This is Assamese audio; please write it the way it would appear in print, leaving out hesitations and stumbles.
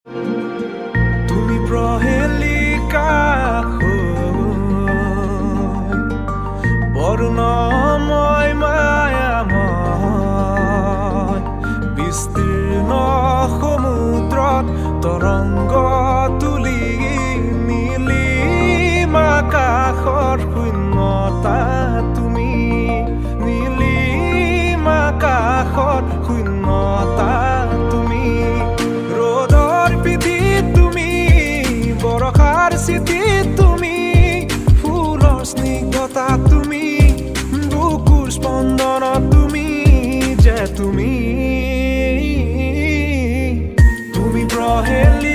তুমি প্ৰহেলিকা বৰ্ণময় মায়াময় বিস্তীৰ্ণ সমুদ্ৰত তৰংগ তুলি নীলিম আকাশৰ শূন্যতা তুমি নীলিম আকাশৰ শূন্যতা তুমি ৰ'দৰ পিঠিত তুমি বৰষাৰ চিঠিত তুমি ফুলৰ স্নিগ্ধতা তুমি বুকুৰ স্পন্দনত তুমি যে তুমি প্ৰহেলি